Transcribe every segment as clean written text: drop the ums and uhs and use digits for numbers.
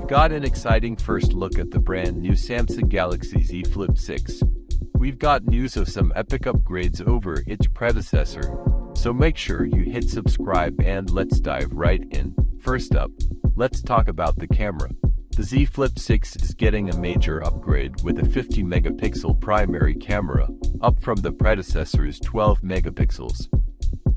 got an exciting first look at the brand new Samsung Galaxy Z Flip 6. We've got news of some epic upgrades over its predecessor, so make sure you hit subscribe and let's dive right in. First up, let's talk about the camera. The Z Flip 6 is getting a major upgrade with a 50 megapixel primary camera, up from the predecessor's 12 megapixels.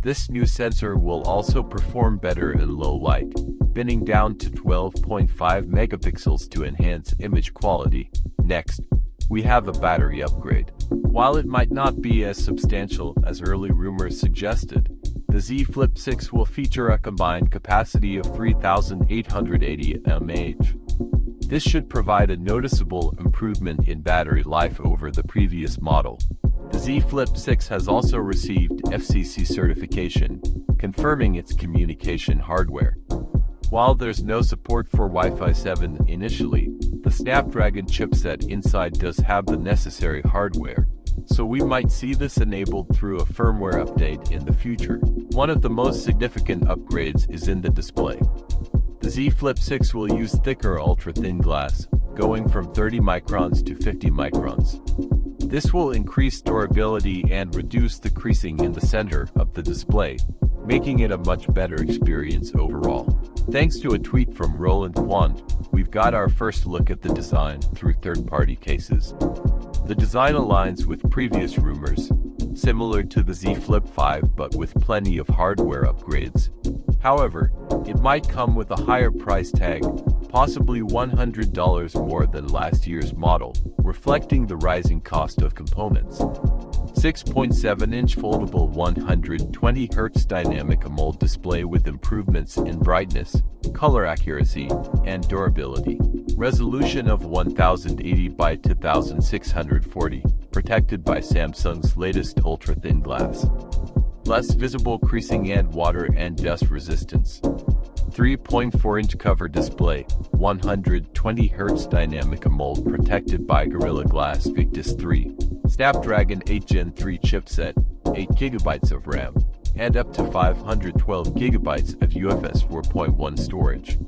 This new sensor will also perform better in low light, binning down to 12.5 megapixels to enhance image quality. Next, we have a battery upgrade. While it might not be as substantial as early rumors suggested, the Z Flip 6 will feature a combined capacity of 3,880 mAh. This should provide a noticeable improvement in battery life over the previous model. The Z Flip 6 has also received FCC certification, confirming its communication hardware. While there's no support for Wi-Fi 7 initially, the Snapdragon chipset inside does have the necessary hardware, so we might see this enabled through a firmware update in the future. One of the most significant upgrades is in the display. The Z Flip 6 will use thicker ultra-thin glass, going from 30 microns to 50 microns. This will increase durability and reduce the creasing in the center of the display, making it a much better experience overall. Thanks to a tweet from Roland Quant, we've got our first look at the design through third-party cases. The design aligns with previous rumors, similar to the Z Flip 5 but with plenty of hardware upgrades. However, it might come with a higher price tag, possibly $100 more than last year's model, reflecting the rising cost of components. 6.7-inch foldable 120Hz dynamic AMOLED display with improvements in brightness, color accuracy, and durability. Resolution of 1080 by 2640, protected by Samsung's latest ultra-thin glass. Less visible creasing and water and dust resistance. 3.4-inch cover display, 120Hz dynamic AMOLED protected by Gorilla Glass Victus 3, Snapdragon 8 Gen 3 chipset, 8GB of RAM, and up to 512GB of UFS 4.1 storage.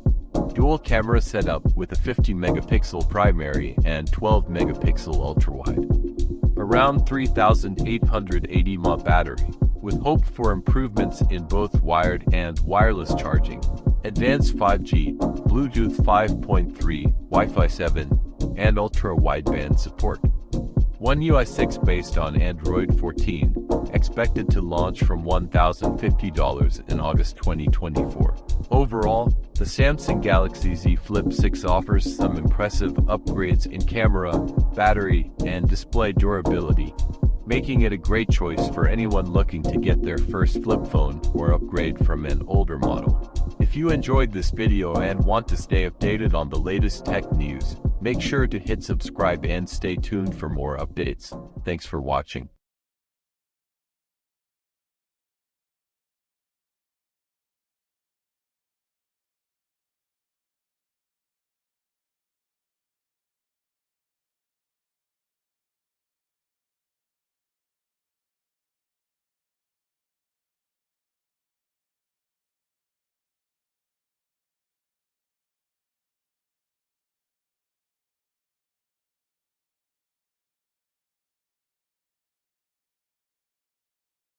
Dual camera setup with a 50 megapixel primary and 12 megapixel ultra-wide. Around 3,880 mAh battery, with hope for improvements in both wired and wireless charging, advanced 5G, Bluetooth 5.3, Wi-Fi 7, and ultra-wideband support. One UI 6 based on Android 14, expected to launch from $1,050 in August 2024. Overall, the Samsung Galaxy Z Flip 6 offers some impressive upgrades in camera, battery, and display durability, making it a great choice for anyone looking to get their first flip phone or upgrade from an older model. If you enjoyed this video and want to stay updated on the latest tech news, make sure to hit subscribe and stay tuned for more updates. Thanks for watching.